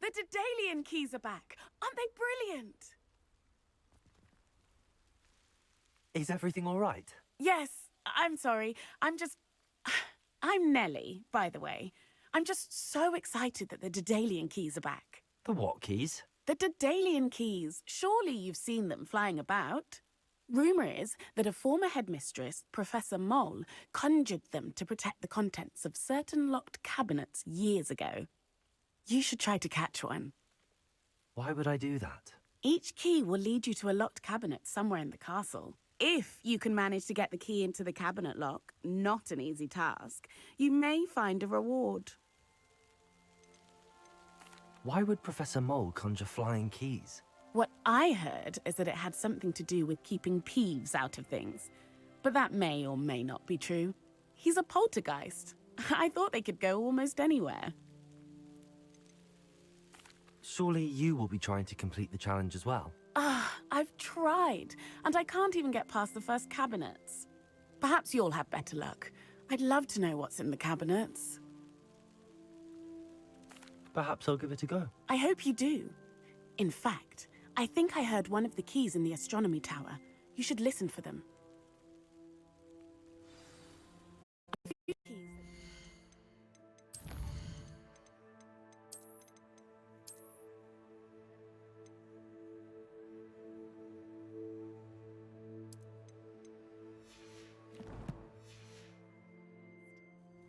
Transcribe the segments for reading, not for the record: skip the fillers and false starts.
The Daedalian keys are back! Aren't they brilliant? Is everything all right? Yes, I'm sorry. I'm Nellie, by the way. I'm just so excited that the Daedalian keys are back. The what keys? The Daedalian keys. Surely you've seen them flying about. Rumour is that a former headmistress, Professor Mole, conjured them to protect the contents of certain locked cabinets years ago. You should try to catch one. Why would I do that? Each key will lead you to a locked cabinet somewhere in the castle. If you can manage to get the key into the cabinet lock, not an easy task, you may find a reward. Why would Professor Mole conjure flying keys? What I heard is that it had something to do with keeping Peeves out of things. But that may or may not be true. He's a poltergeist. I thought they could go almost anywhere. Surely you will be trying to complete the challenge as well. I've tried, and I can't even get past the first cabinets. Perhaps you'll have better luck. I'd love to know what's in the cabinets. Perhaps I'll give it a go. I hope you do. In fact, I think I heard one of the keys in the astronomy tower. You should listen for them.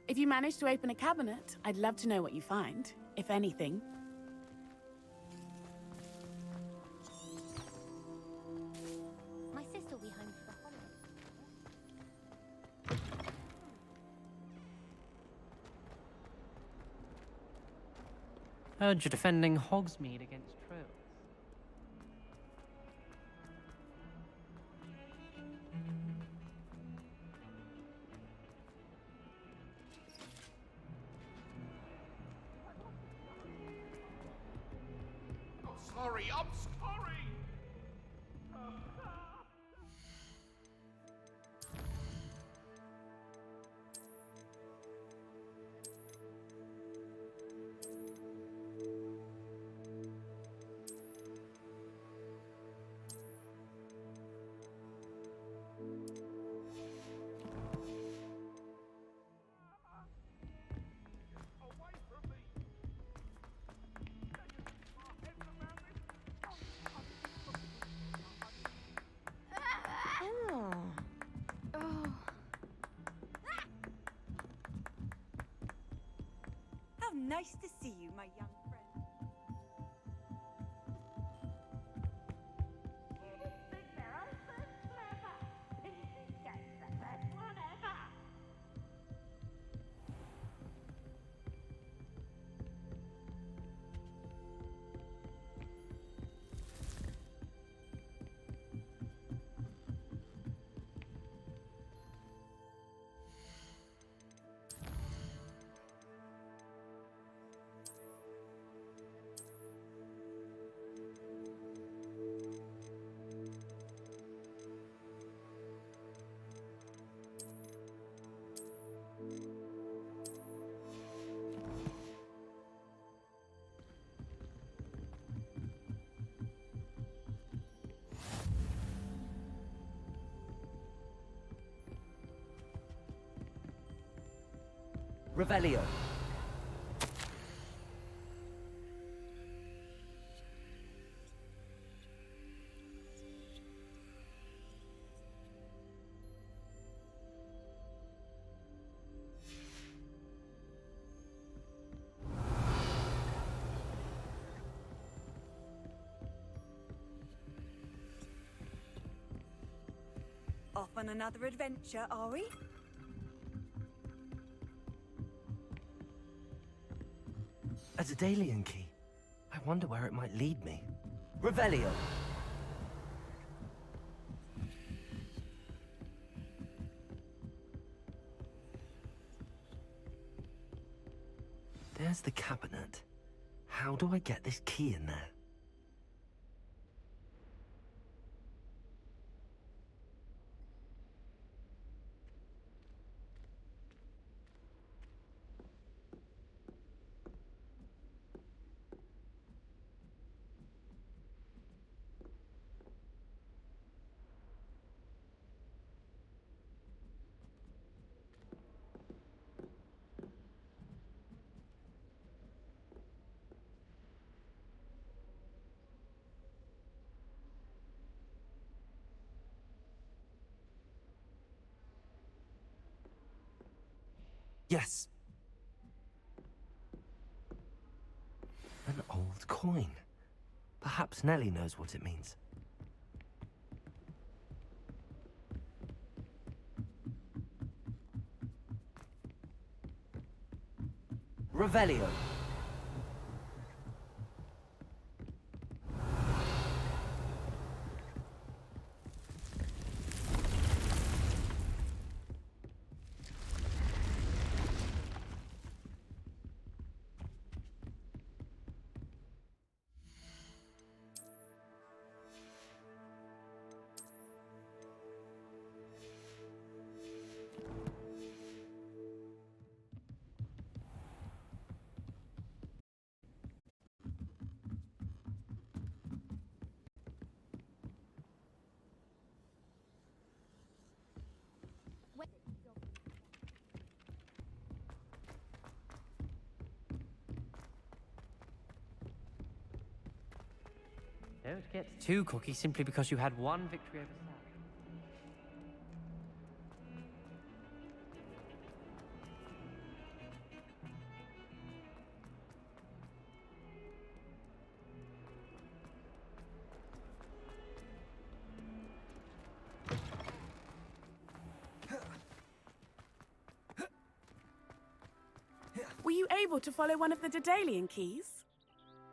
If you manage to open a cabinet, I'd love to know what you find, if anything. My sister will be home for the holidays. Heard you're defending Hogsmeade against trolls. I'm sorry! How nice to see you, my young friend. Revelio. Off on another adventure, are we? A Daedalian key. I wonder where it might lead me. Revelio. There's the cabinet. How do I get this key in there? Yes. An old coin. Perhaps Nellie knows what it means. Revelio. Don't get too cocky simply because you had one victory over Sam. Were you able to follow one of the Daedalian keys?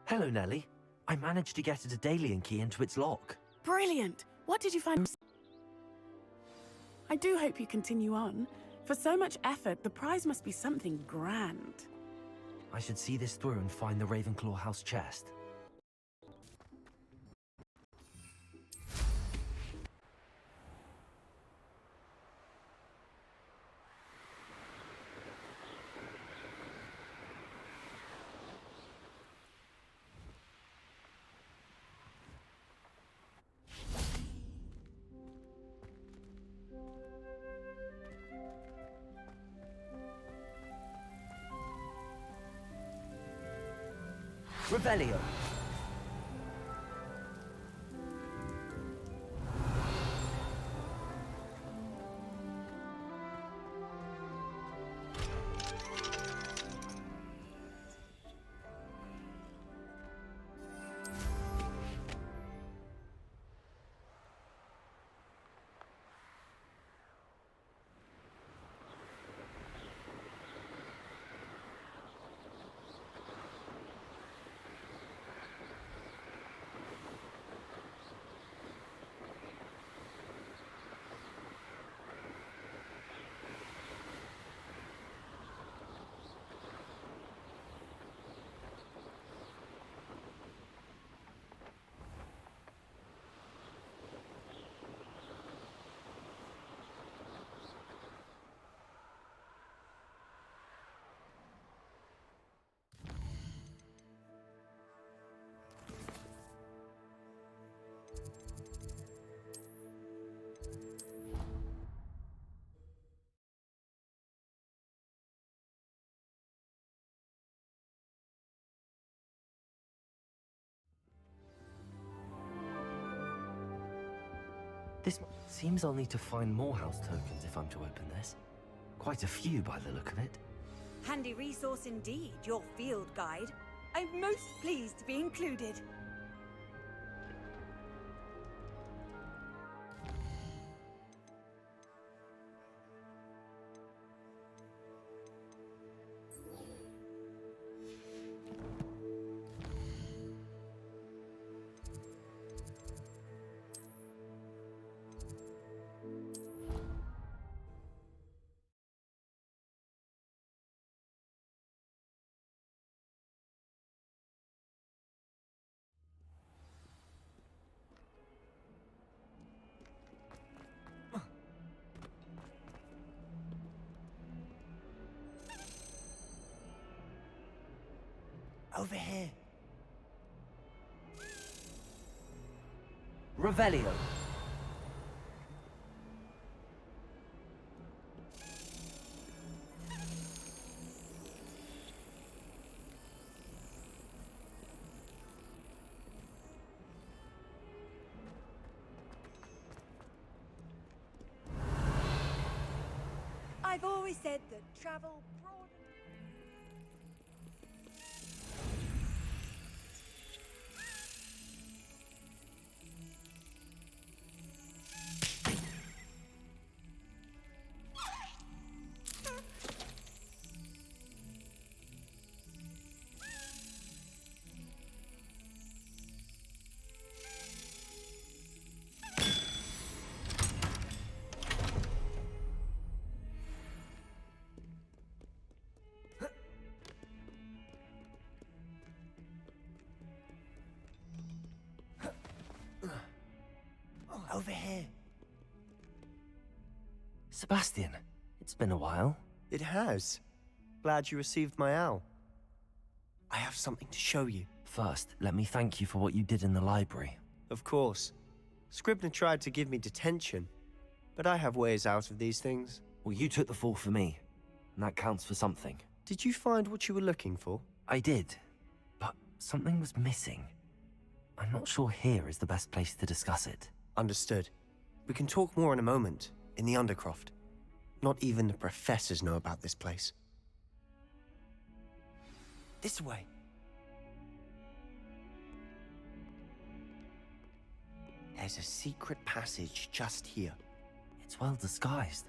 Hello, Nellie. I managed to get a Daedalian key into its lock. Brilliant! What did you find? I do hope you continue on. For so much effort, the prize must be something grand. I should see this through and find the Ravenclaw house chest. Revelio. This seems I'll need to find more house tokens if I'm to open this. Quite a few by the look of it. Handy resource indeed, your field guide. I'm most pleased to be included. Over here. Revelio. I've always said that travel broadens. Over here. Sebastian, it's been a while. It has. Glad you received my owl. I have something to show you. First, let me thank you for what you did in the library. Of course. Scribner tried to give me detention, but I have ways out of these things. Well, you took the fall for me, and that counts for something. Did you find what you were looking for? I did, but something was missing. I'm not sure here is the best place to discuss it. Understood. We can talk more in a moment, in the Undercroft. Not even the professors know about this place. This way. There's a secret passage just here. It's well disguised.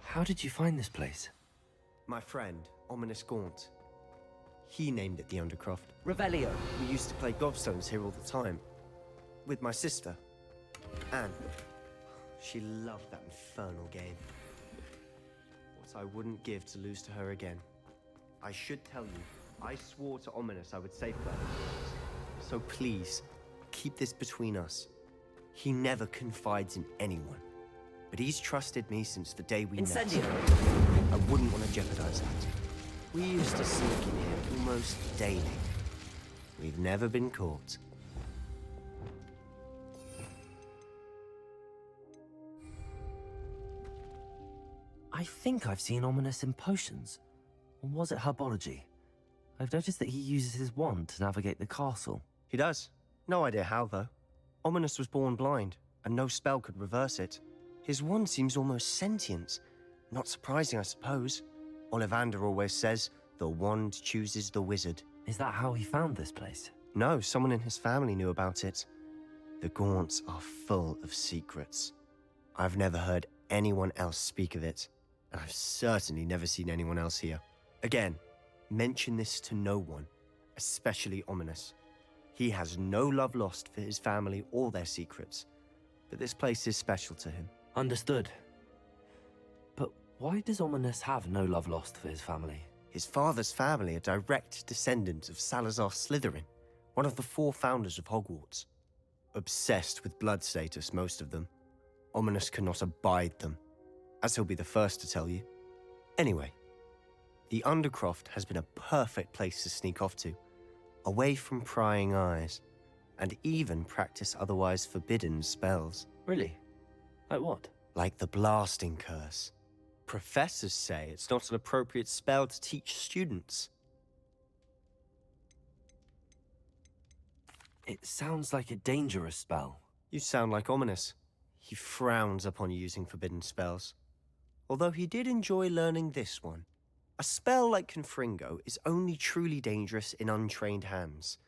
How did you find this place? My friend, Ominous Gaunt. He named it the Undercroft. Revelio. We used to play gobstones here all the time. With my sister, Anne. She loved that infernal game. What I wouldn't give to lose to her again. I should tell you, I swore to Ominous I would safeguard it. So please, keep this between us. He never confides in anyone. But he's trusted me since the day we met. I wouldn't want to jeopardize that. We used to sneak in here almost daily. We've never been caught. I think I've seen Ominous in potions. Or was it herbology? I've noticed that he uses his wand to navigate the castle. He does. No idea how, though. Ominous was born blind, and no spell could reverse it. His wand seems almost sentient. Not surprising, I suppose. Ollivander always says, the wand chooses the wizard. Is that how he found this place? No, someone in his family knew about it. The Gaunts are full of secrets. I've never heard anyone else speak of it, and I've certainly never seen anyone else here. Again, mention this to no one, especially Ominous. He has no love lost for his family or their secrets, but this place is special to him. Understood. But why does Ominous have no love lost for his family? His father's family are direct descendants of Salazar Slytherin, one of the 4 founders of Hogwarts. Obsessed with blood status, most of them. Ominous cannot abide them, as he'll be the first to tell you. Anyway, the Undercroft has been a perfect place to sneak off to, away from prying eyes, and even practice otherwise forbidden spells. Really? Like what? Like the blasting curse. Professors say it's not an appropriate spell to teach students. It sounds like a dangerous spell. You sound like Ominous. He frowns upon using forbidden spells. Although he did enjoy learning this one. A spell like Confringo is only truly dangerous in untrained hands.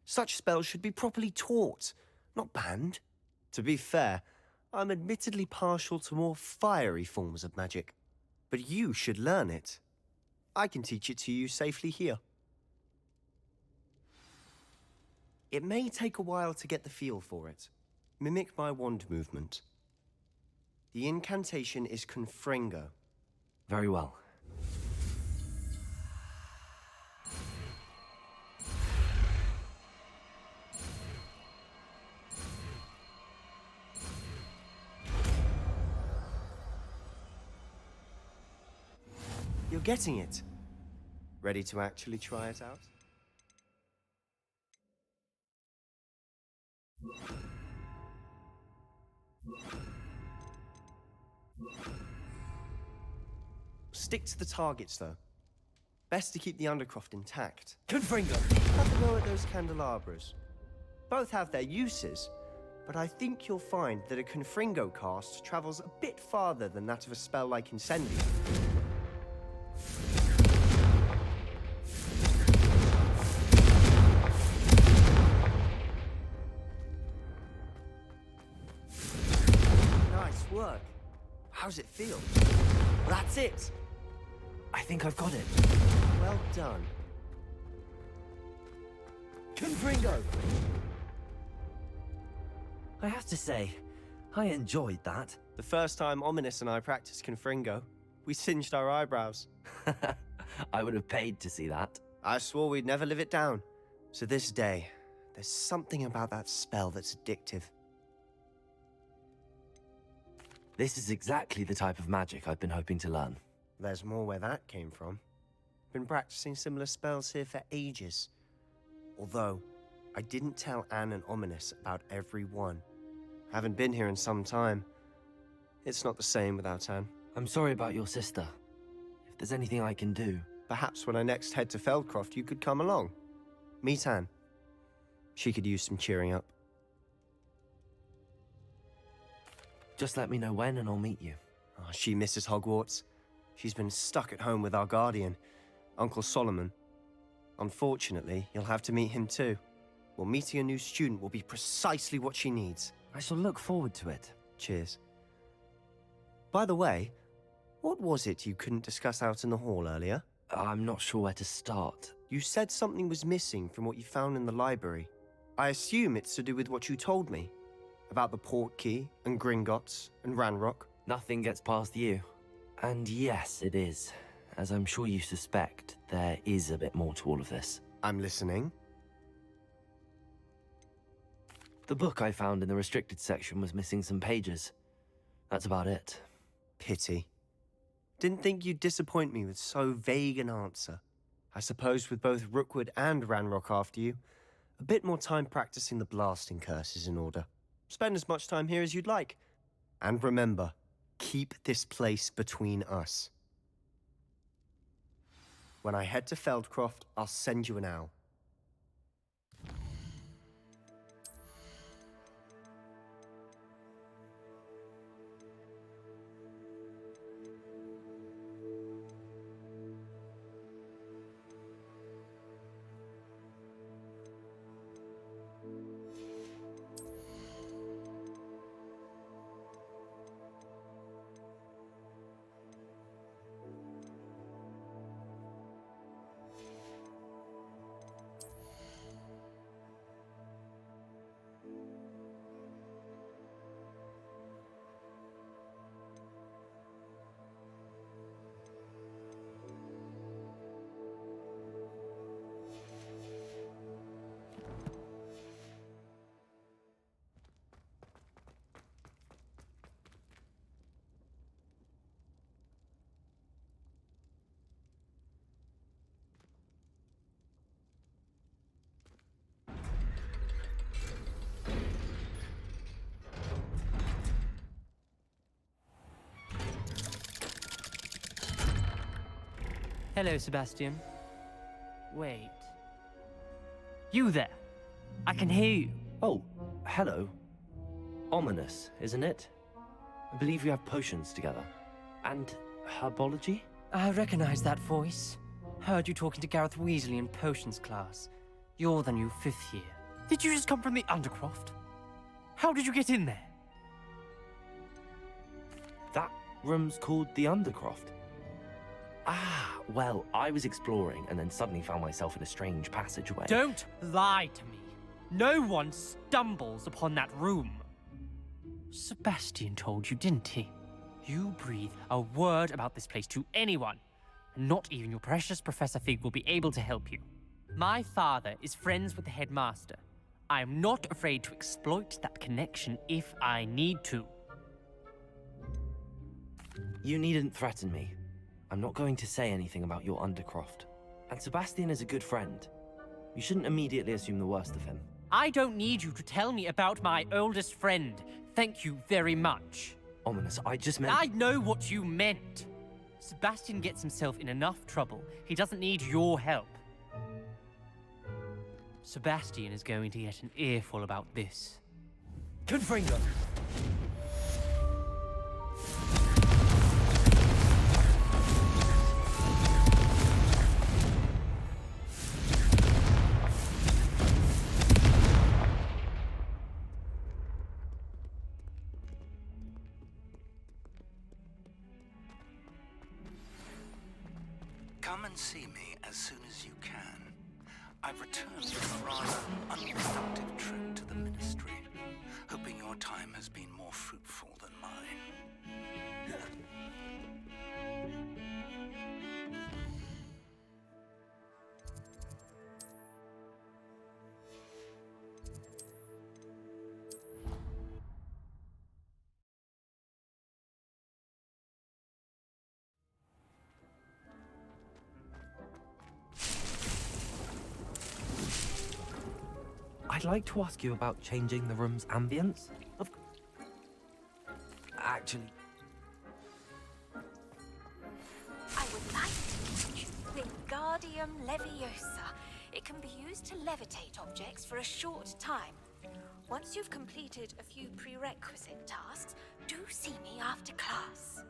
Such spells should be properly taught, not banned. To be fair, I'm admittedly partial to more fiery forms of magic. But you should learn it. I can teach it to you safely here. It may take a while to get the feel for it. Mimic my wand movement. The incantation is Confringo. Very well. You're getting it. Ready to actually try it out? Stick to the targets, though. Best to keep the Undercroft intact. Confringo! Have a go at those candelabras. Both have their uses, but I think you'll find that a Confringo cast travels a bit farther than that of a spell like Incendio. Nice work. How's it feel? That's it! I think I've got it. Well done. Confringo! I have to say, I enjoyed that. The first time Ominous and I practiced Confringo, we singed our eyebrows. I would have paid to see that. I swore we'd never live it down. So this day, there's something about that spell that's addictive. This is exactly the type of magic I've been hoping to learn. There's more where that came from. Been practicing similar spells here for ages. Although, I didn't tell Anne and Ominous about every one. Haven't been here in some time. It's not the same without Anne. I'm sorry about your sister. If there's anything I can do... Perhaps when I next head to Feldcroft, you could come along. Meet Anne. She could use some cheering up. Just let me know when and I'll meet you. Oh, she misses Hogwarts. She's been stuck at home with our guardian, Uncle Solomon. Unfortunately, you'll have to meet him too. Well, meeting a new student will be precisely what she needs. I shall look forward to it. Cheers. By the way, what was it you couldn't discuss out in the hall earlier? I'm not sure where to start. You said something was missing from what you found in the library. I assume it's to do with what you told me. About the Portkey, and Gringotts, and Ranrock. Nothing gets past you. And yes, it is. As I'm sure you suspect, there is a bit more to all of this. I'm listening. The book I found in the restricted section was missing some pages. That's about it. Pity. Didn't think you'd disappoint me with so vague an answer. I suppose with both Rookwood and Ranrock after you, a bit more time practicing the blasting curse is in order. Spend as much time here as you'd like. And remember, keep this place between us. When I head to Feldcroft, I'll send you an owl. Hello, Sebastian. Wait. You there. I can hear you. Oh, hello. Ominous, isn't it? I believe we have potions together. And herbology? I recognize that voice. Heard you talking to Gareth Weasley in potions class. You're the new 5th year. Did you just come from the Undercroft? How did you get in there? That room's called the Undercroft. Ah, well, I was exploring and then suddenly found myself in a strange passageway. Don't lie to me. No one stumbles upon that room. Sebastian told you, didn't he? You breathe a word about this place to anyone, and not even your precious Professor Fig will be able to help you. My father is friends with the headmaster. I am not afraid to exploit that connection if I need to. You needn't threaten me. I'm not going to say anything about your Undercroft. And Sebastian is a good friend. You shouldn't immediately assume the worst of him. I don't need you to tell me about my oldest friend. thank you very much. Ominous, I just meant... I know what you meant. Sebastian gets himself in enough trouble. He doesn't need your help. Sebastian is going to get an earful about this. Confringo! Come and see me as soon as you can. I've returned from a rather unproductive trip to the Ministry, hoping your time has been more fruitful than mine. I'd like to ask you about changing the room's ambience. Actually, I would like to teach you Wingardium Leviosa. It can be used to levitate objects for a short time. Once you've completed a few prerequisite tasks, do see me after class.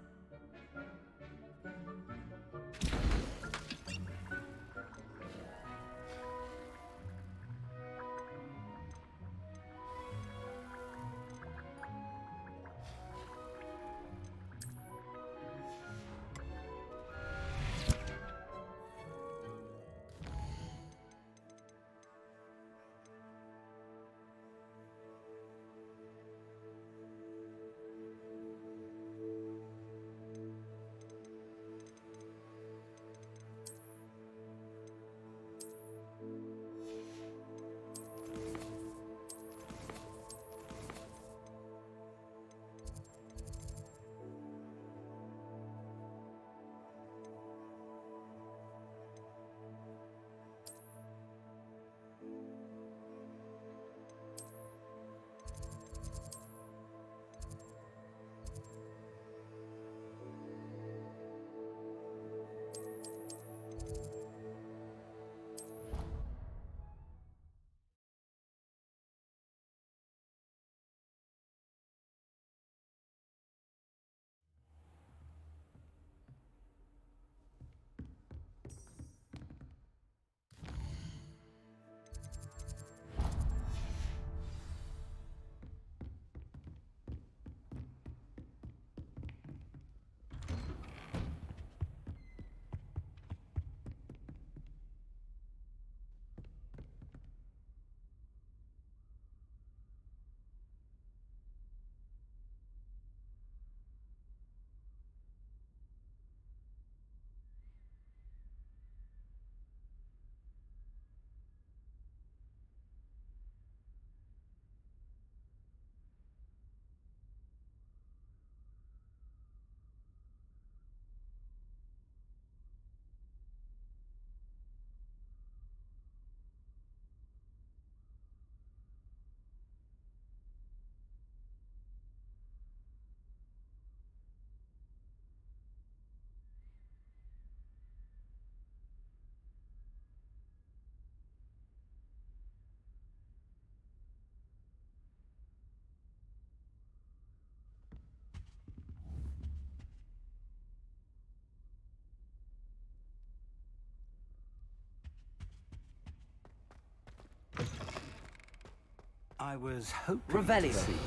I was hoping Revelio. to see you.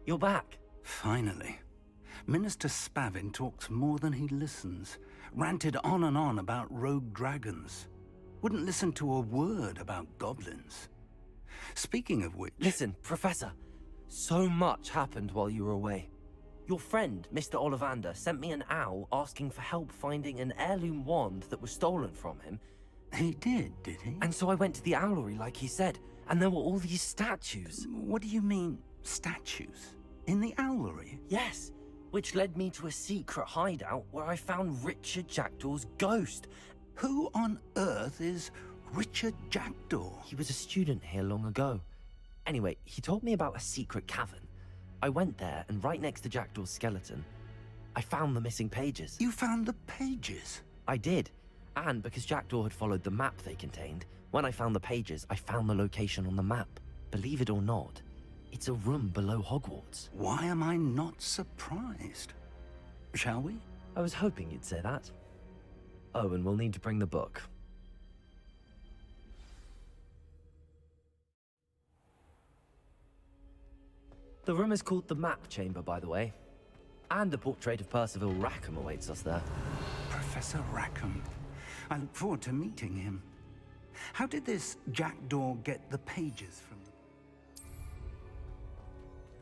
You're back. Finally. Minister Spavin talks more than he listens. Ranted on and on about rogue dragons. Wouldn't listen to a word about goblins. Speaking of which... Listen, Professor. So much happened while you were away. Your friend, Mr. Ollivander, sent me an owl asking for help finding an heirloom wand that was stolen from him. He did he? And so I went to the owlery like he said, and there were all these statues. What do you mean, statues? In the owlery? Yes, which led me to a secret hideout where I found Richard Jackdaw's ghost. Who on earth is Richard Jackdaw. He was a student here long ago. Anyway, he told me about a secret cavern. I went there, and right next to Jackdaw's skeleton, I found the missing pages. You found the pages? I did. And because Jackdaw had followed the map they contained, when I found the pages, I found the location on the map. Believe it or not, it's a room below Hogwarts. Why am I not surprised? Shall we? I was hoping you'd say that. Oh, and we'll need to bring the book. The room is called the Map Chamber, by the way. And a portrait of Percival Rackham awaits us there. Professor Rackham. I look forward to meeting him. How did this Jackdaw get the pages from them?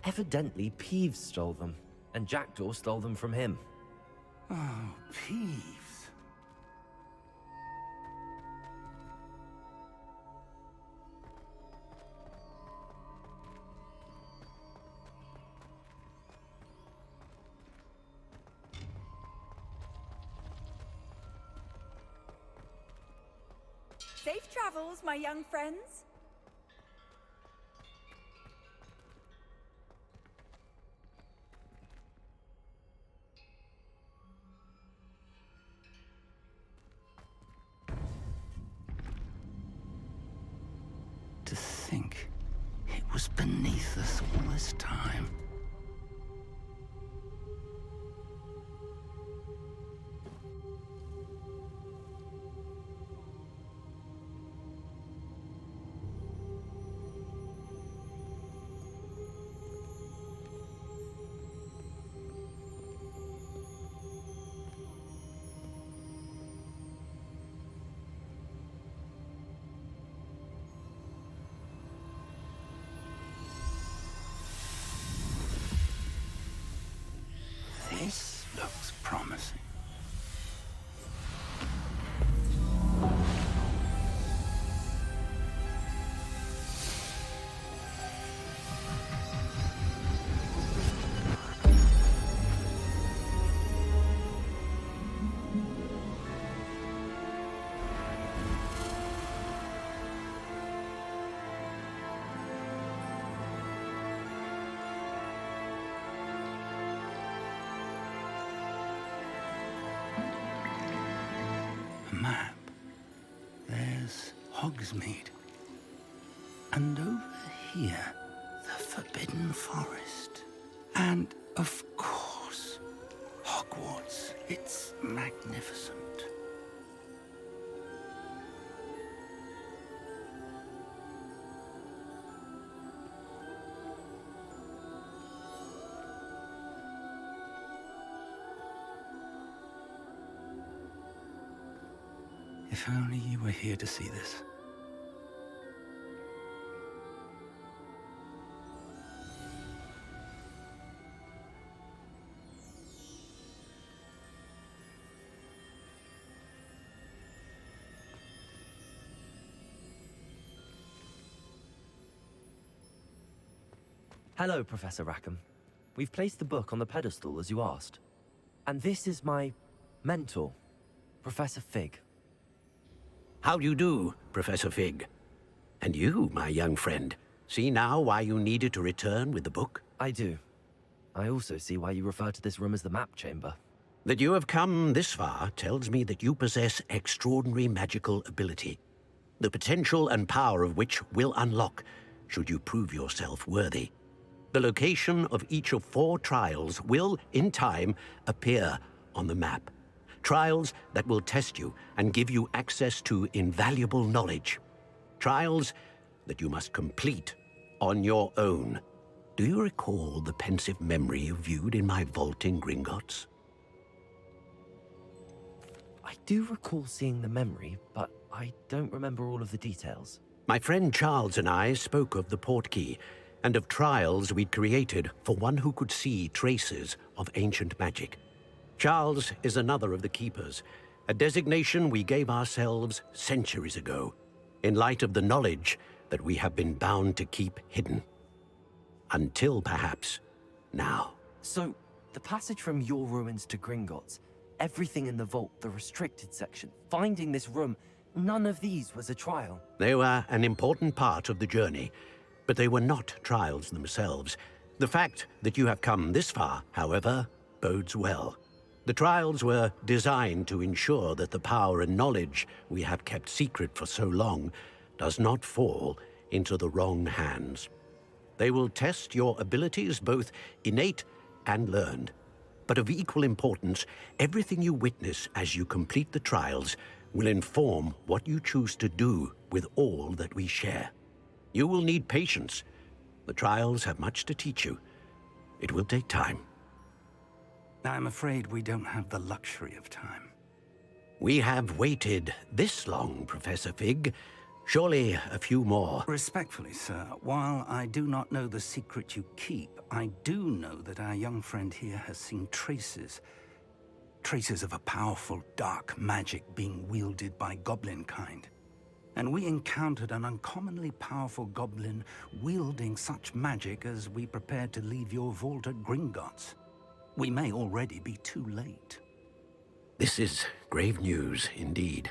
Evidently, Peeves stole them, and Jackdaw stole them from him. Oh, Peeves. Safe travels, my young friends. To think it was beneath us all this time. This looks promising. Map. There's Hogsmeade. And over here, the Forbidden Forest. And, of course, Hogwarts. It's magnificent. If only you were here to see this. Hello, Professor Rackham. We've placed the book on the pedestal, as you asked. And this is my mentor, Professor Fig. How do you do, Professor Fig? And you, my young friend, see now why you needed to return with the book? I do. I also see why you refer to this room as the Map Chamber. That you have come this far tells me that you possess extraordinary magical ability, the potential and power of which will unlock should you prove yourself worthy. The location of each of 4 trials will, in time, appear on the map. Trials that will test you and give you access to invaluable knowledge. Trials that you must complete on your own. Do you recall the pensive memory you viewed in my vault in Gringotts? I do recall seeing the memory, but I don't remember all of the details. My friend Charles and I spoke of the portkey and of trials we'd created for one who could see traces of ancient magic. Charles is another of the Keepers, a designation we gave ourselves centuries ago, in light of the knowledge that we have been bound to keep hidden. Until, perhaps, now. So, the passage from your ruins to Gringotts, everything in the vault, the restricted section, finding this room, None of these was a trial. They were an important part of the journey, but they were not trials themselves. The fact that you have come this far, however, bodes well. The trials were designed to ensure that the power and knowledge we have kept secret for so long does not fall into the wrong hands. They will test your abilities, both innate and learned. But of equal importance, everything you witness as you complete the trials will inform what you choose to do with all that we share. You will need patience. The trials have much to teach you. It will take time. I'm afraid we don't have the luxury of time. We have waited this long, Professor Fig. Surely a few more. Respectfully, sir, while I do not know the secret you keep, I do know that our young friend here has seen traces of a powerful dark magic being wielded by goblin kind. And we encountered an uncommonly powerful goblin wielding such magic as we prepared to leave your vault at Gringotts. We may already be too late. This is grave news indeed.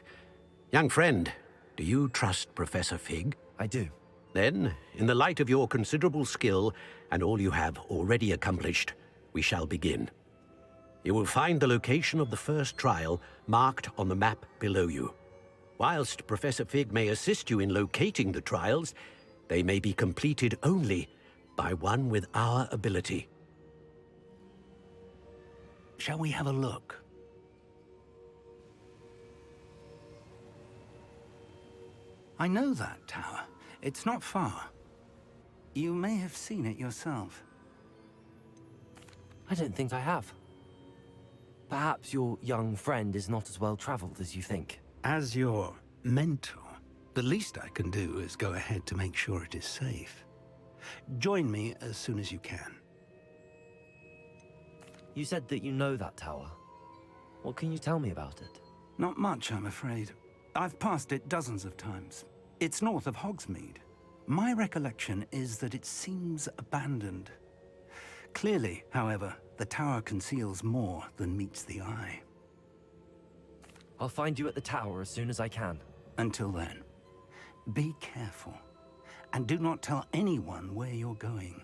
Young friend, do you trust Professor Fig? I do. Then, in the light of your considerable skill and all you have already accomplished, we shall begin. You will find the location of the first trial marked on the map below you. Whilst Professor Fig may assist you in locating the trials, they may be completed only by one with our ability. Shall we have a look? I know that tower. It's not far. You may have seen it yourself. I don't think I have. Perhaps your young friend is not as well traveled as you think. As your mentor, the least I can do is go ahead to make sure it is safe. Join me as soon as you can. You said that you know that tower. What can you tell me about it? Not much, I'm afraid. I've passed it dozens of times. It's north of Hogsmeade. My recollection is that it seems abandoned. Clearly, however, the tower conceals more than meets the eye. I'll find you at the tower as soon as I can. Until then, be careful, and do not tell anyone where you're going.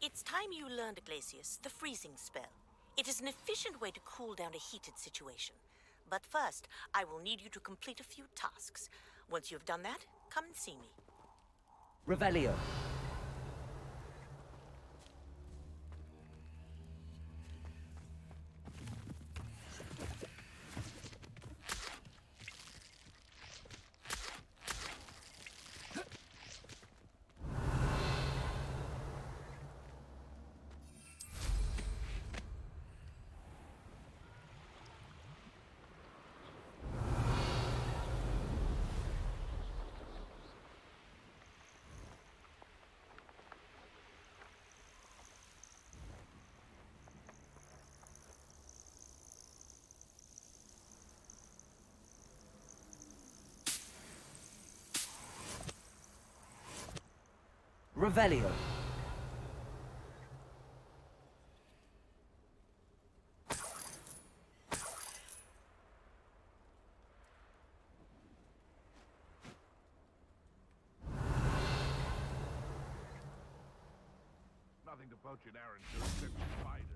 It's time you learned, Glacius, the freezing spell. It is an efficient way to cool down a heated situation. But first, I will need you to complete a few tasks. Once you've done that, come and see me. Revelio. Revelio. Nothing to poach in Aaron except spiders.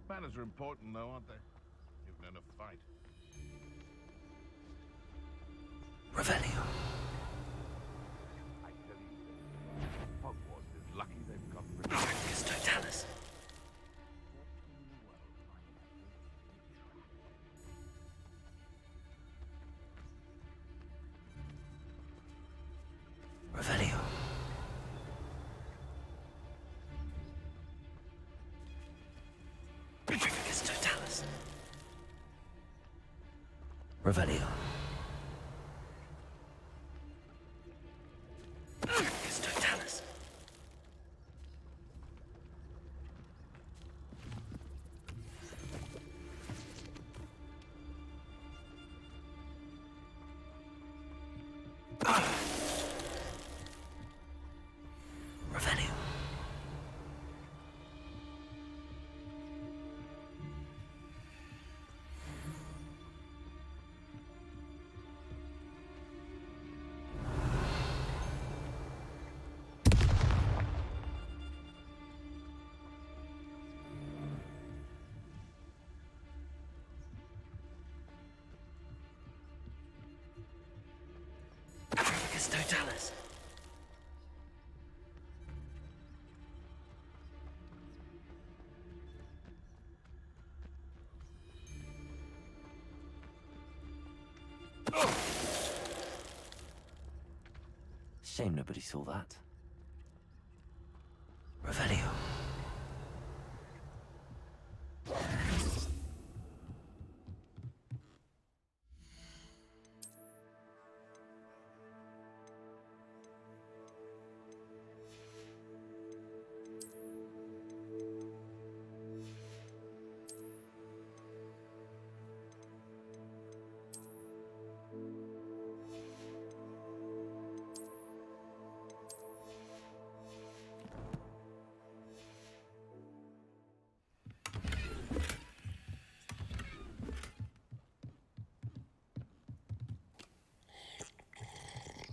Manners are important, though, aren't they? You've known a fight. Revelio. I tell you, Hogwarts is lucky they've got rid of Arcus Totalis. Revelio. Petrificus Totalis. Revelio. Petrificus Totalis. Revelio. Petrificus Totalis. Shame nobody saw that. Revelio.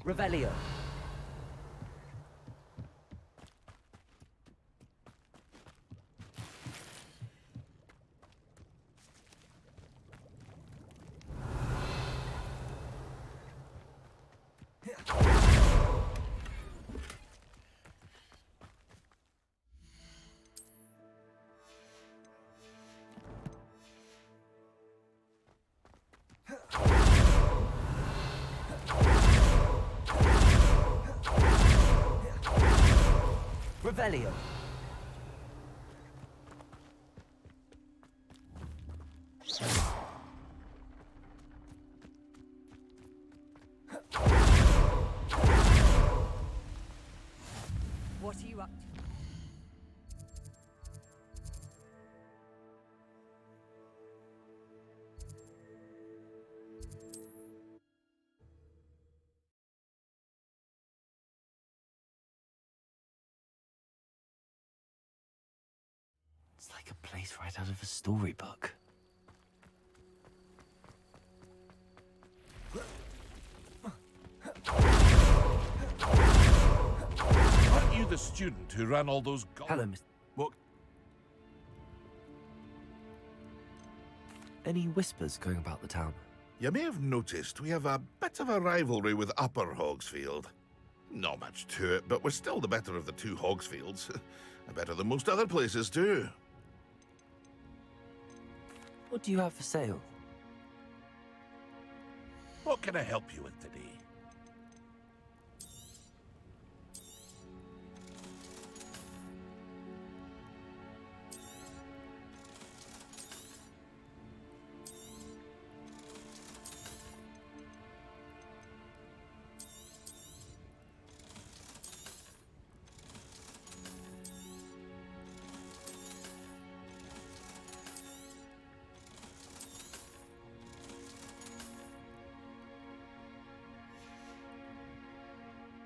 Revelio. Revelio. What are you up to? It's like a place right out of a storybook. Aren't you the student who ran all those Hello, Miss. What? Any whispers going about the town? You may have noticed we have a bit of a rivalry with Upper Hogsfield. Not much to it, but we're still the better of the two Hogsfields. Better than most other places, too. What do you have for sale? What can I help you with today?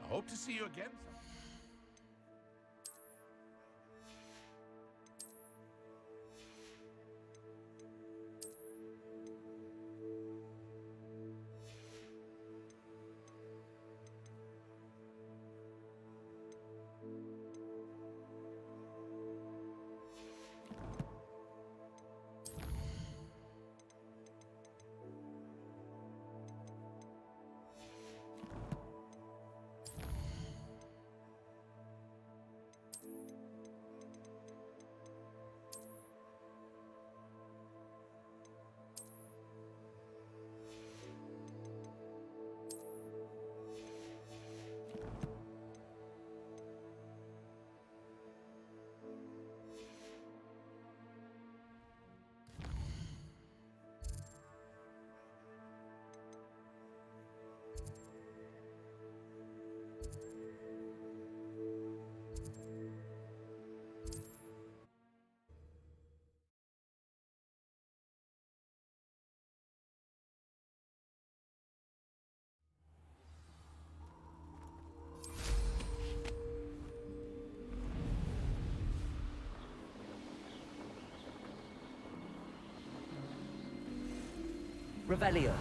I hope to see you again sometime. Revelio.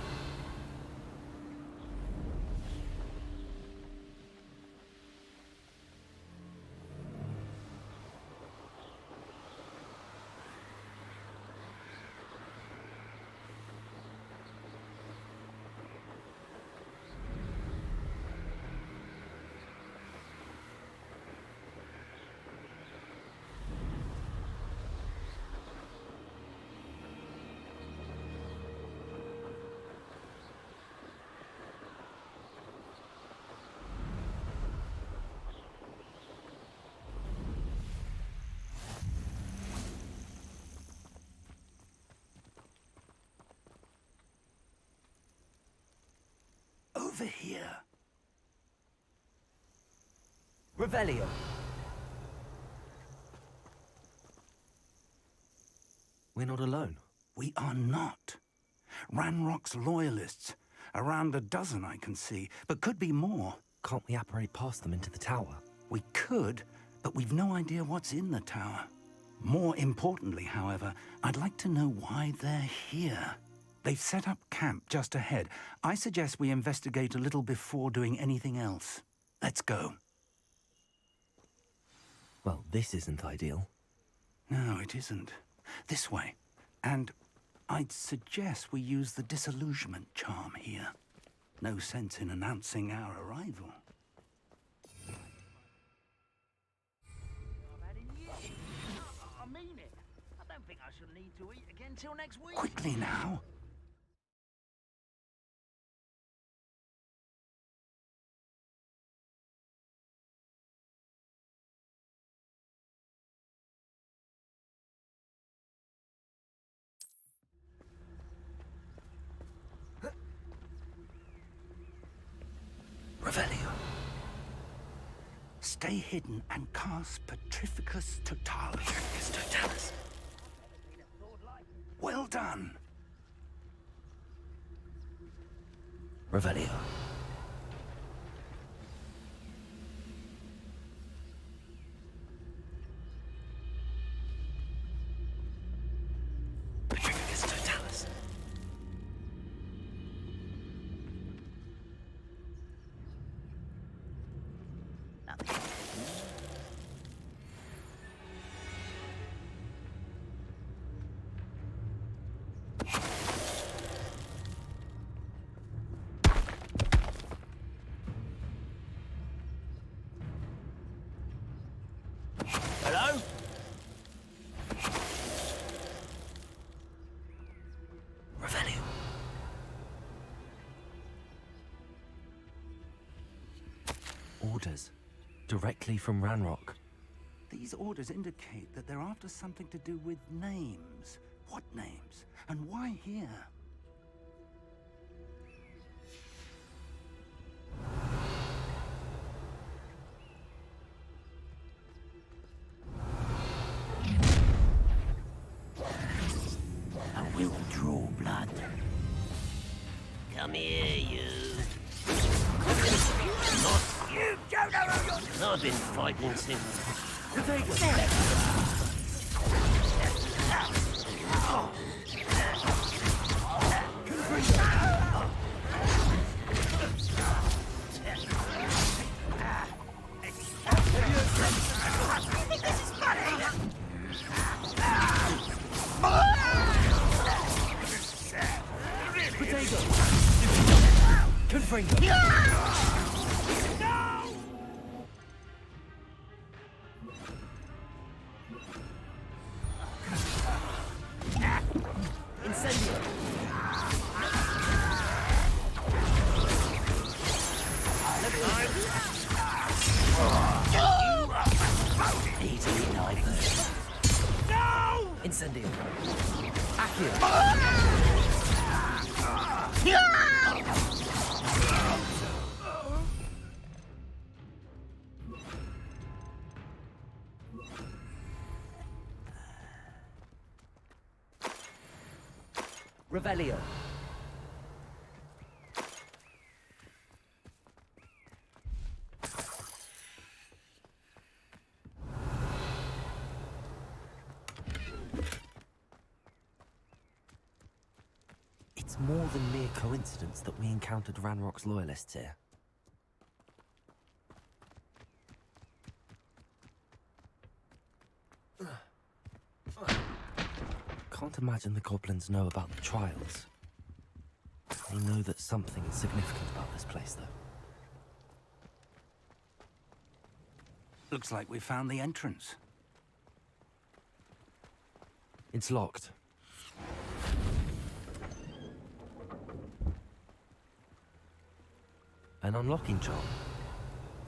Over here. Revelio. We're not alone. We are not. Ranrock's loyalists. Around a dozen I can see, but could be more. Can't we apparate past them into the tower? We could, but we've no idea what's in the tower. More importantly, however, I'd like to know why they're here. They've set up camp just ahead. I suggest we investigate a little before doing anything else. Let's go. Well, this isn't ideal. No, it isn't. This way. And I'd suggest we use the disillusionment charm here. No sense in announcing our arrival. I mean it. I don't think I shall need to eat again till next week. Quickly now. Revelio. Stay hidden and cast Petrificus Totalis. Petrificus Totalis. Well done. Revelio. Petrificus Totalis. Hello? Revelio. Orders. Directly from Ranrock. These orders indicate that they're after something to do with names. What names? And why here? I will draw blood. Come here, you. Not you, don't know who you're... I've been fighting since... Incendio. Accio. Revelio. It's it's more than mere coincidence that we encountered Ranrock's loyalists here. Can't imagine the goblins know about the trials. They know that something is significant about this place, though. Looks like we found the entrance. It's locked. An unlocking charm.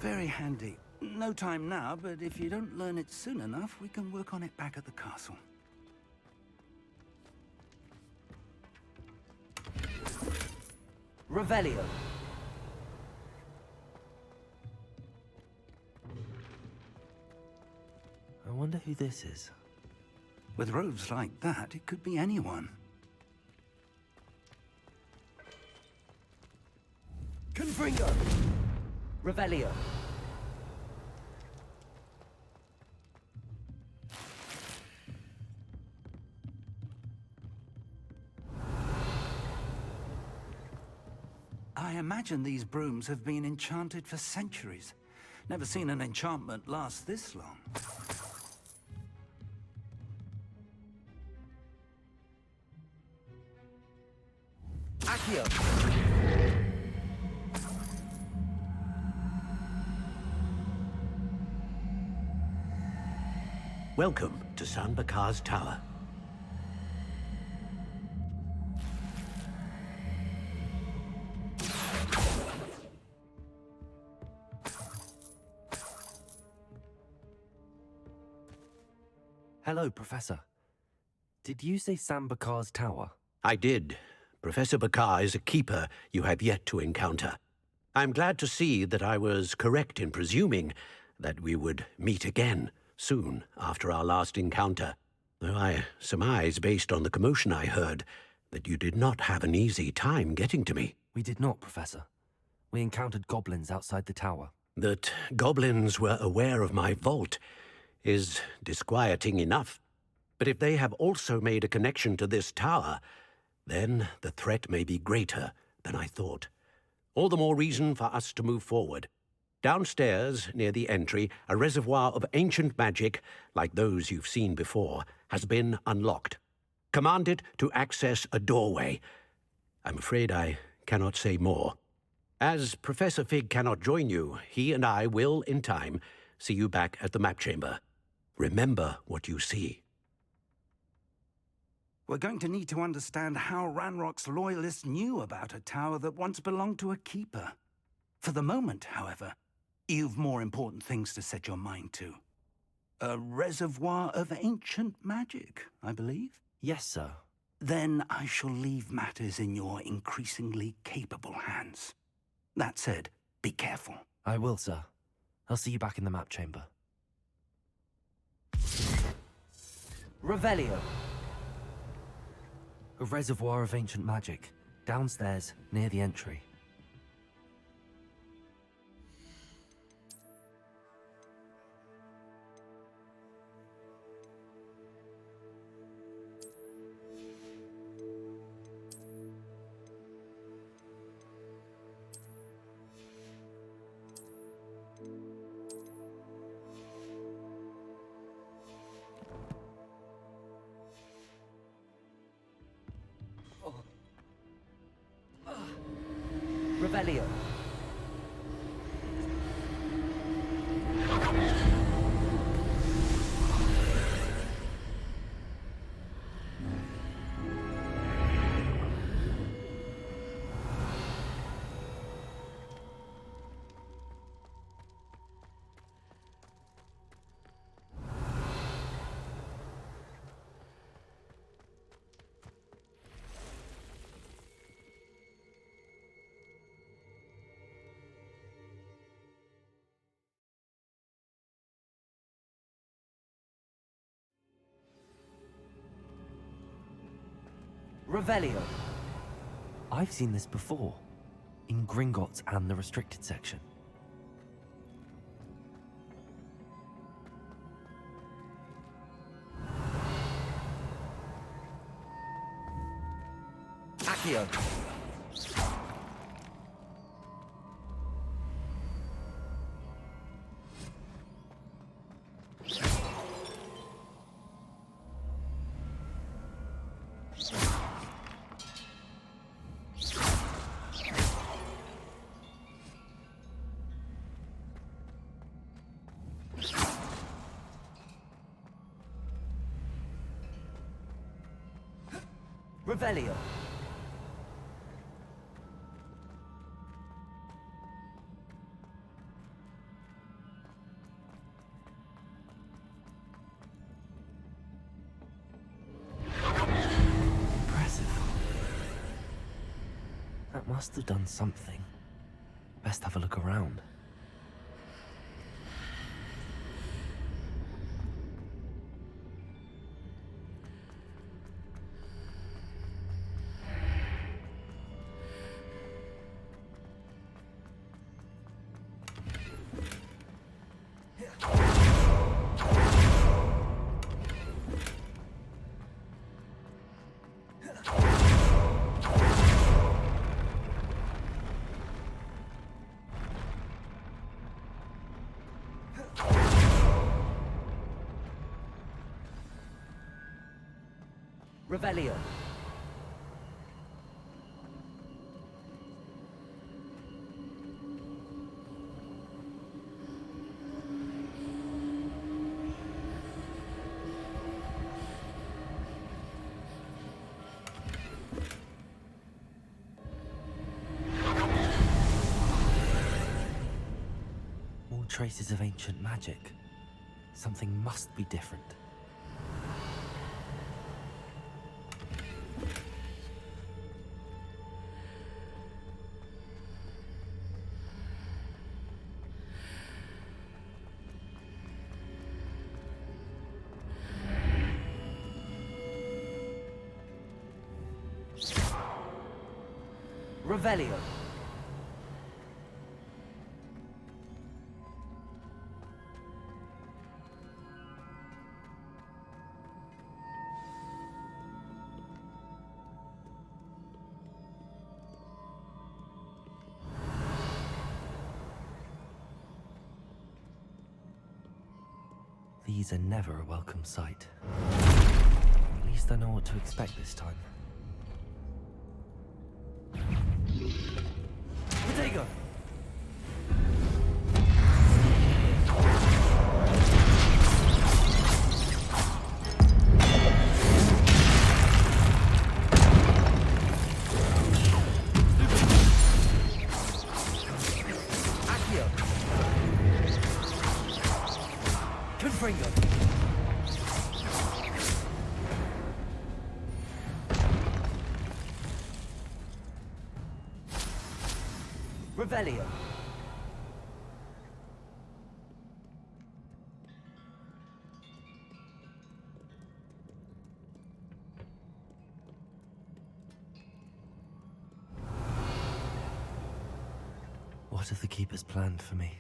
Very handy. No time now, but if you don't learn it soon enough, we can work on it back at the castle. Revelio. I wonder who this is. With robes like that, it could be anyone. Confringo! Revelio. I imagine these brooms have been enchanted for centuries. Never seen an enchantment last this long. Accio! Welcome to San Bakar's Tower. Hello, Professor. Did you say Sam Bakar's tower? I did. Professor Bakar is a keeper you have yet to encounter. I'm glad to see that I was correct in presuming that we would meet again soon after our last encounter, though I surmise, based on the commotion I heard, that you did not have an easy time getting to me. We did not, Professor. We encountered goblins outside the tower. That goblins were aware of my vault is disquieting enough. But if they have also made a connection to this tower, then the threat may be greater than I thought. All the more reason for us to move forward. Downstairs, near the entry, a reservoir of ancient magic, like those you've seen before, has been unlocked. Command it to access a doorway. I'm afraid I cannot say more. As Professor Fig cannot join you, he and I will, in time, see you back at the map chamber. Remember what you see. We're going to need to understand how Ranrock's loyalists knew about a tower that once belonged to a keeper. For the moment, however, you've more important things to set your mind to. A reservoir of ancient magic, I believe? Yes, sir. Then I shall leave matters in your increasingly capable hands. That said, be careful. I will, sir. I'll see you back in the map chamber. Revelio. A reservoir of ancient magic, downstairs, near the entry. Revelio. Revelio. I've seen this before, in Gringotts and the restricted section. Accio. Revelio. Impressive. That must have done something. Best have a look around. Revelio. More traces of ancient magic. Something must be different. Revelio. These are never a welcome sight. At least I know what to expect this time. Bodega! Accio! Confringo! Revelio. What have the Keepers planned for me?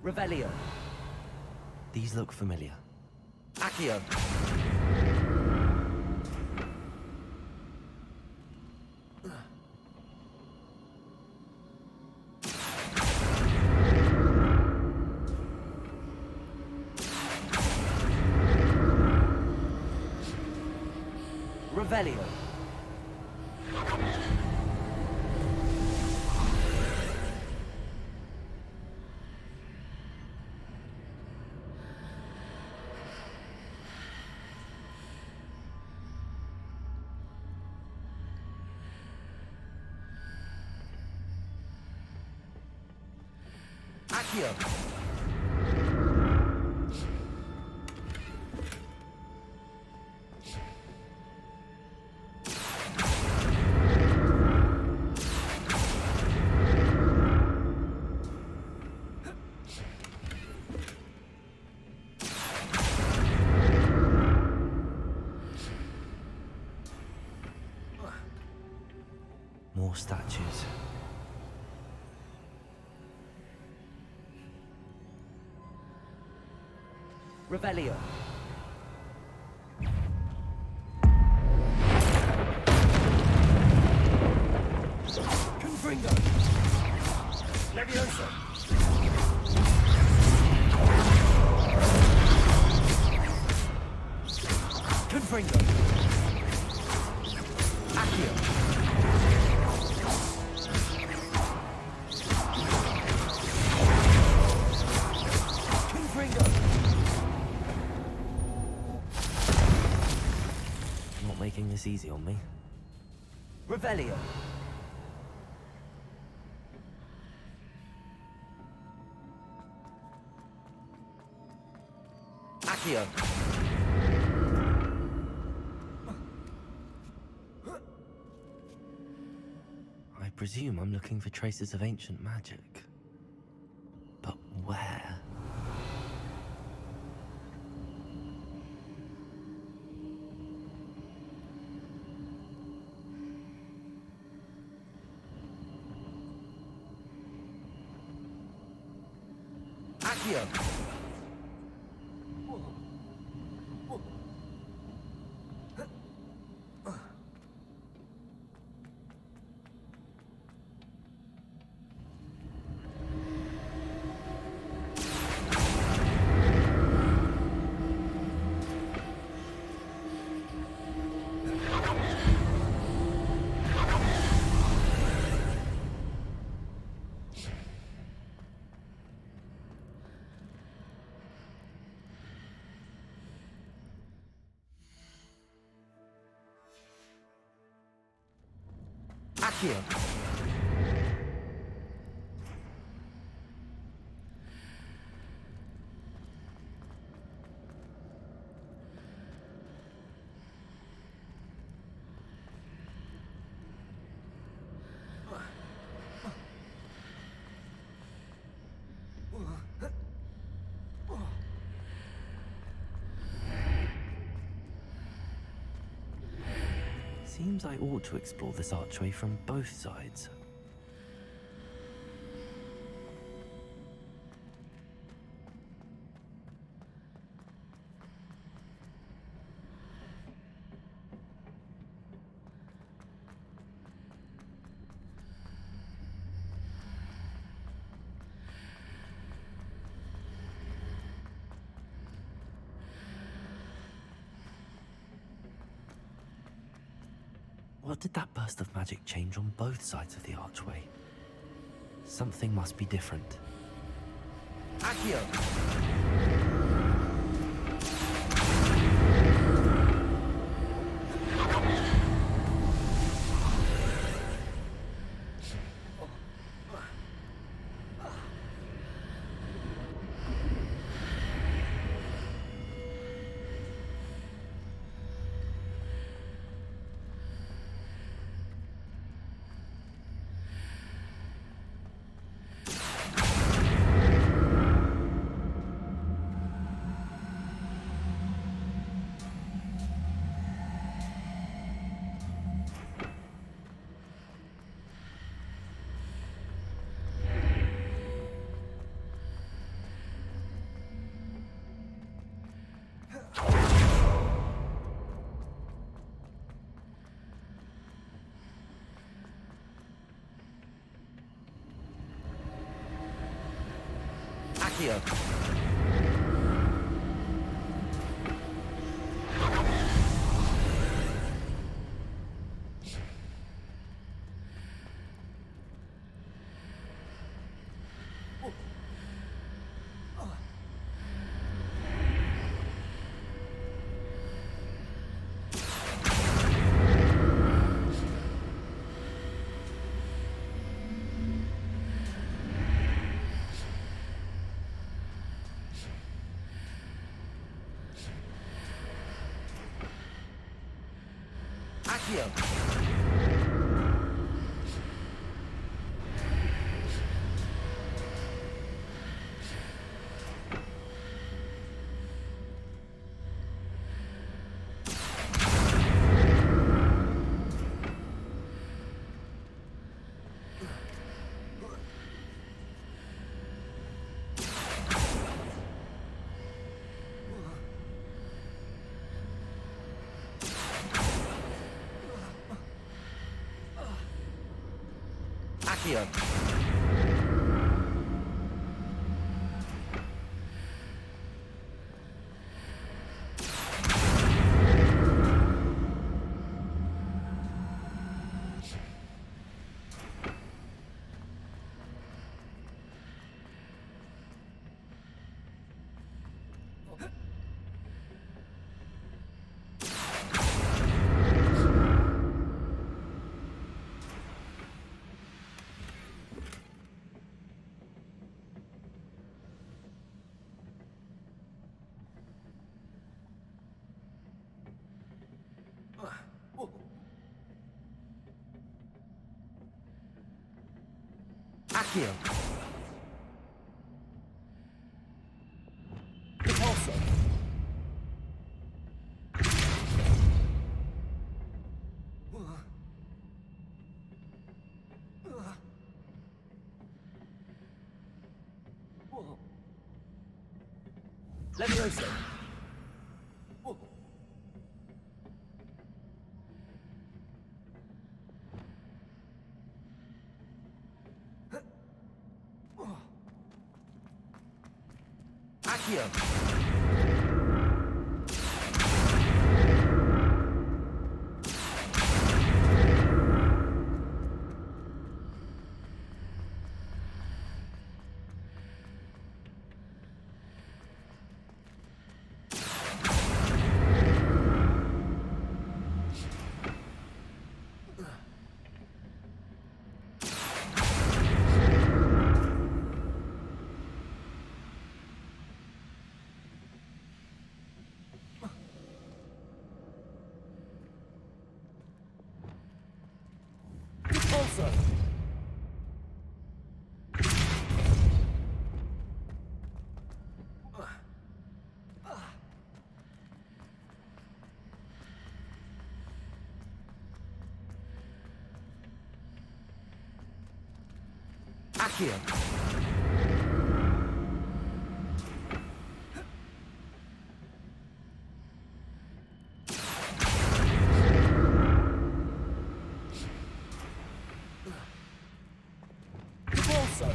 Revelio. These look familiar. Accio. Revelio. Accio! More statues. Revelio. Confringo. Leviosa. Confringo. Accio. Not making this easy on me. Revelio. Accio. I presume I'm looking for traces of ancient magic. But where? Accio! Accio! Seems I ought to explore this archway from both sides. What did that burst of magic change on both sides of the archway? Something must be different. Accio! Accio! Accio! Accio! Accio! Repulsor! Leviosa! Accio! Repulsor! Accio! Repulsor!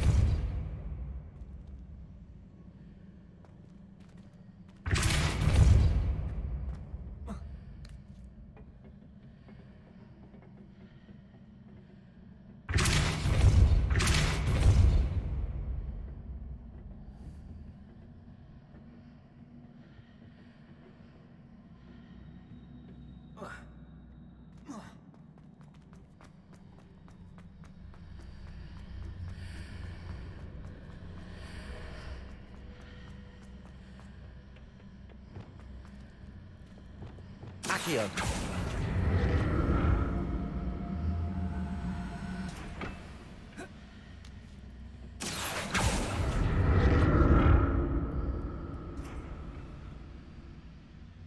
Accio!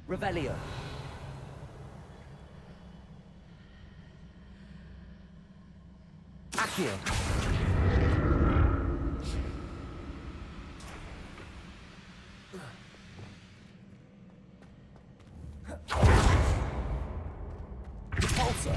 Revelio! Accio! Repulsor!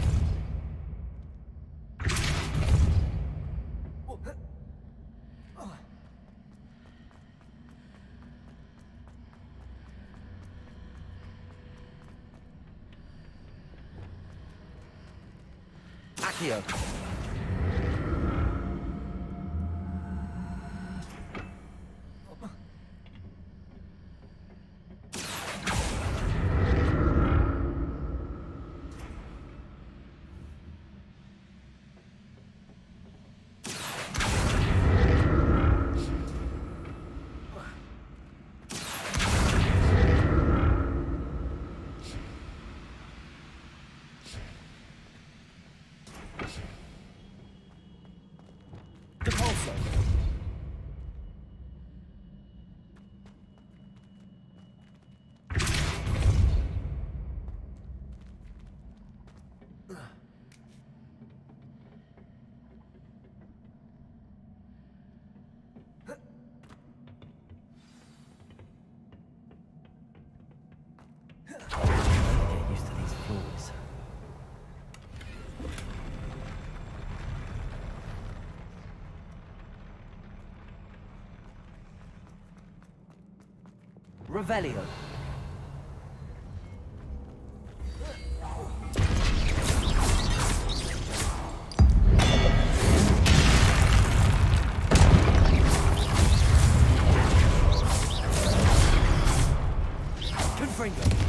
Accio! Revelio. Confringo.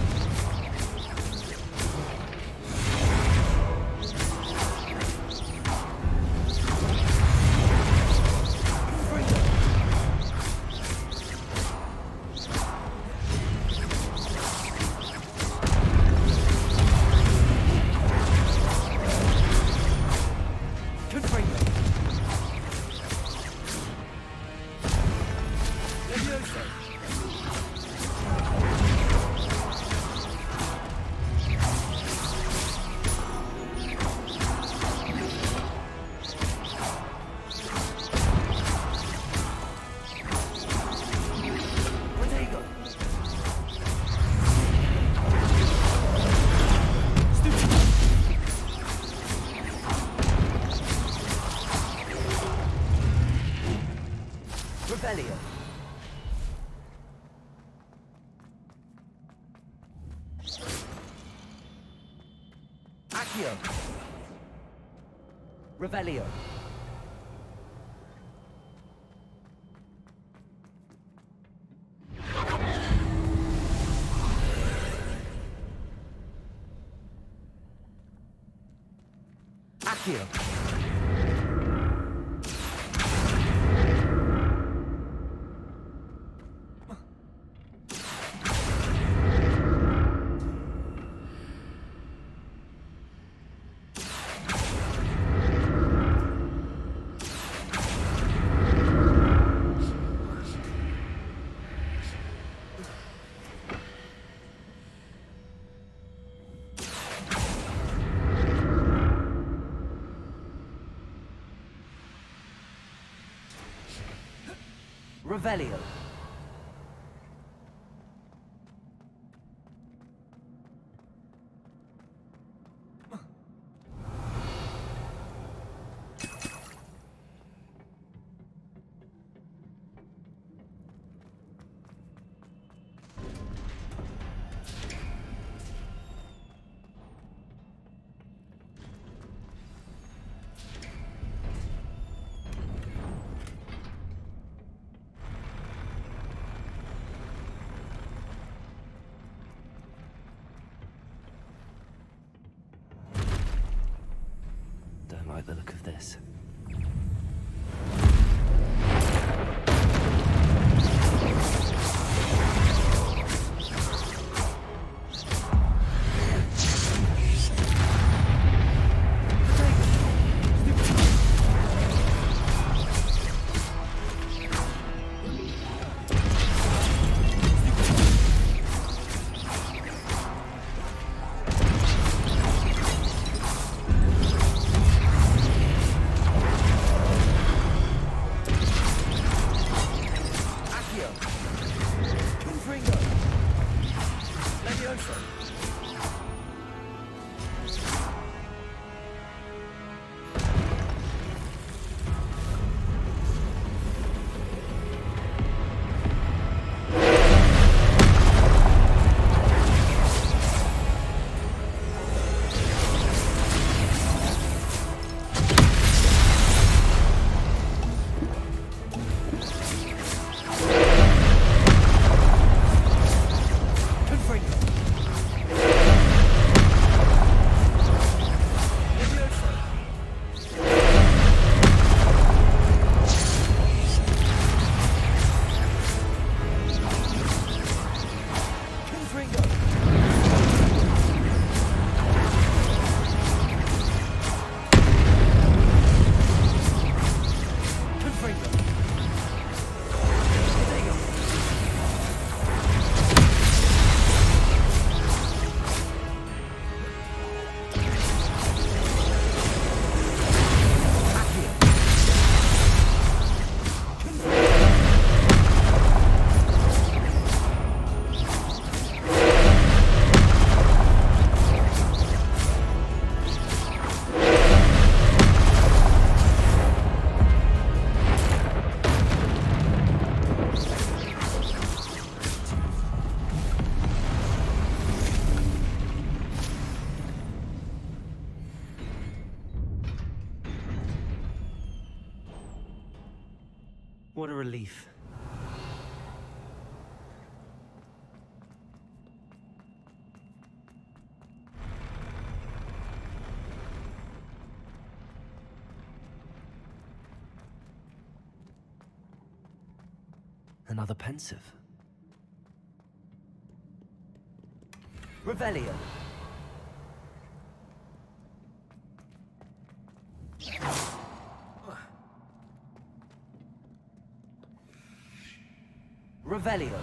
Revelio. Accio. Revelio. Accio. Revelio. Don't like the look of this. What a relief. Another pensive. Revelio. Revelio.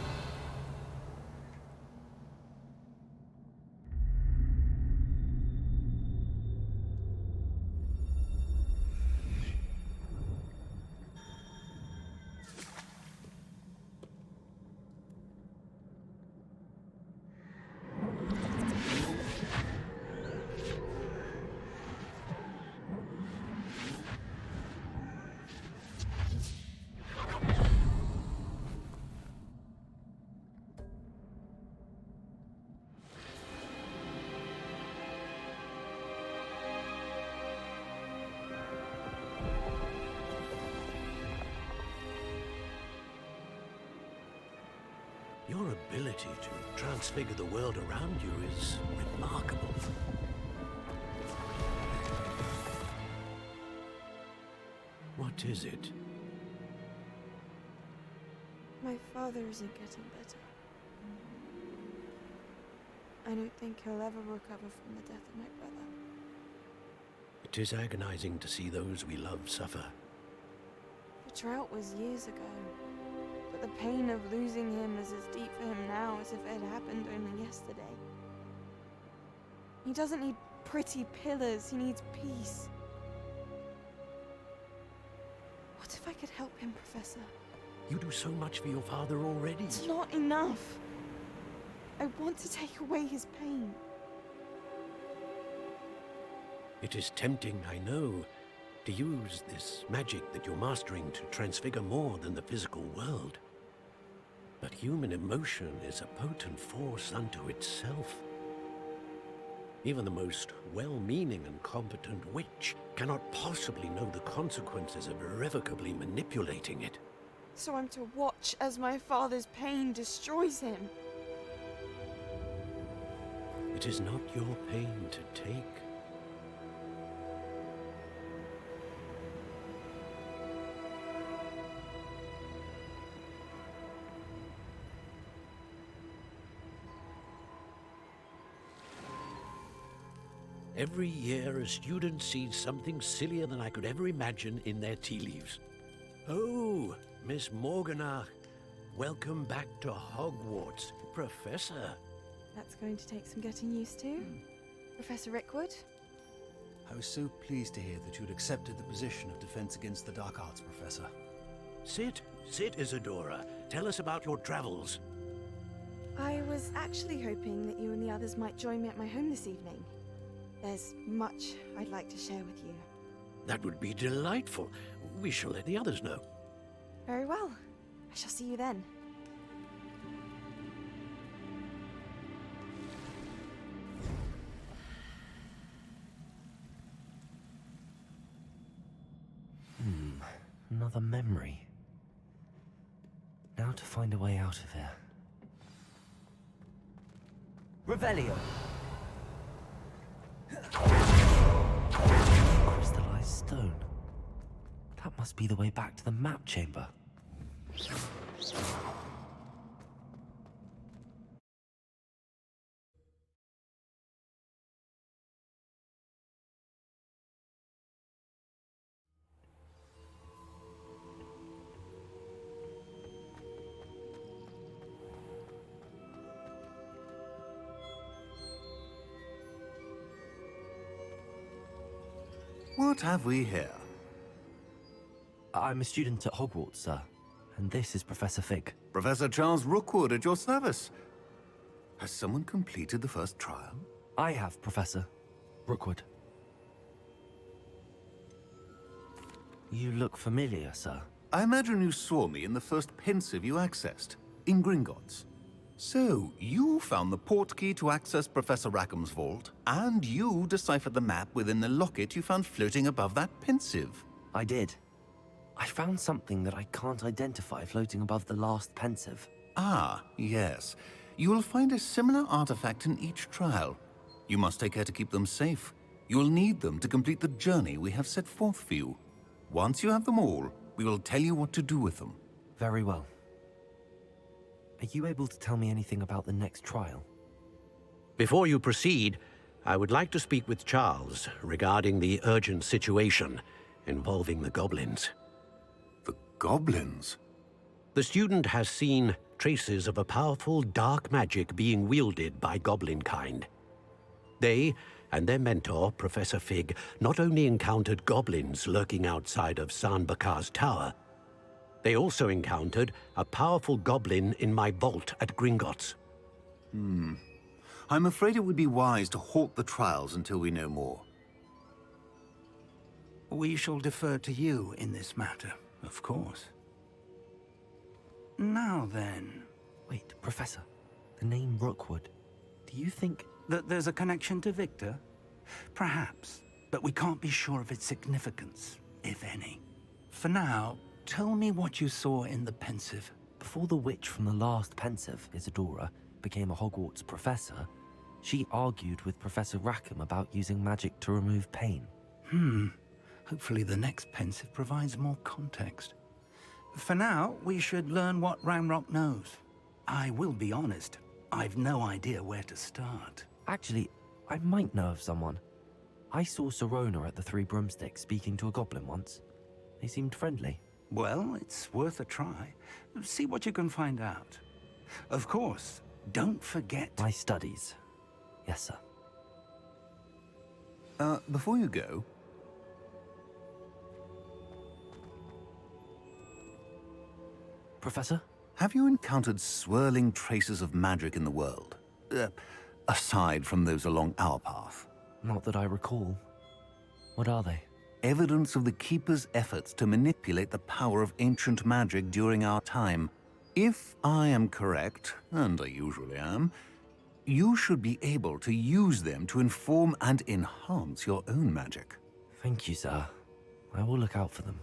Your ability to transfigure the world around you is remarkable. What is it? My father isn't getting better. I don't think he'll ever recover from the death of my brother. It is agonizing to see those we love suffer. The drought was years ago, but the pain of losing him is as deep for him now as if it had happened only yesterday. He doesn't need pretty pillars, he needs peace. What if I could help him, Professor? You do so much for your father already. It's not enough. I want to take away his pain. It is tempting, I know, to use this magic that you're mastering to transfigure more than the physical world. But human emotion is a potent force unto itself. Even the most well-meaning and competent witch cannot possibly know the consequences of irrevocably manipulating it. So I'm to watch as my father's pain destroys him. It is not your pain to take. Every year, a student sees something sillier than I could ever imagine in their tea leaves. Oh, Miss Morganach, welcome back to Hogwarts, Professor. That's going to take some getting used to. Professor Rickwood? I was so pleased to hear that you'd accepted the position of Defense Against the Dark Arts, Professor. Sit, Isadora. Tell us about your travels. I was actually hoping that you and the others might join me at my home this evening. There's much I'd like to share with you. That would be delightful. We shall let the others know. Very well. I shall see you then. Another memory. Now to find a way out of here. Revelio! Crystallized stone. That must be the way back to the map chamber. What have we here? I'm a student at Hogwarts, sir. And this is Professor Fig. Professor Charles Rookwood at your service. Has someone completed the first trial? I have, Professor Rookwood. You look familiar, sir. I imagine you saw me in the first pensive you accessed, in Gringotts. So, you found the portkey to access Professor Rackham's vault, and you deciphered the map within the locket you found floating above that pensive. I did. I found something that I can't identify floating above the last pensive. Ah, yes. You will find a similar artifact in each trial. You must take care to keep them safe. You will need them to complete the journey we have set forth for you. Once you have them all, we will tell you what to do with them. Very well. Are you able to tell me anything about the next trial? Before you proceed, I would like to speak with Charles regarding the urgent situation involving the goblins. The goblins? The student has seen traces of a powerful dark magic being wielded by goblin kind. They and their mentor, Professor Fig, not only encountered goblins lurking outside of San Bakar's tower, they also encountered a powerful goblin in my vault at Gringotts. I'm afraid it would be wise to halt the trials until we know more. We shall defer to you in this matter, of course. Now then... Wait, Professor. The name Rookwood. Do you think... that there's a connection to Victor? Perhaps, but we can't be sure of its significance, if any. For now, tell me what you saw in the pensive. Before the witch from the last pensive, Isadora, became a Hogwarts professor, she argued with Professor Rackham about using magic to remove pain. Hopefully the next pensive provides more context. For now, we should learn what Ranrock knows. I will be honest, I've no idea where to start. Actually, I might know of someone. I saw Sirona at the Three Broomsticks speaking to a goblin once. They seemed friendly. Well, it's worth a try. See what you can find out. Of course, don't forget... My studies. Yes, sir. Before you go... Professor? Have you encountered swirling traces of magic in the world? Aside from those along our path? Not that I recall. What are they? Evidence of the Keeper's efforts to manipulate the power of ancient magic during our time. If I am correct, and I usually am, you should be able to use them to inform and enhance your own magic. Thank you, sir. I will look out for them.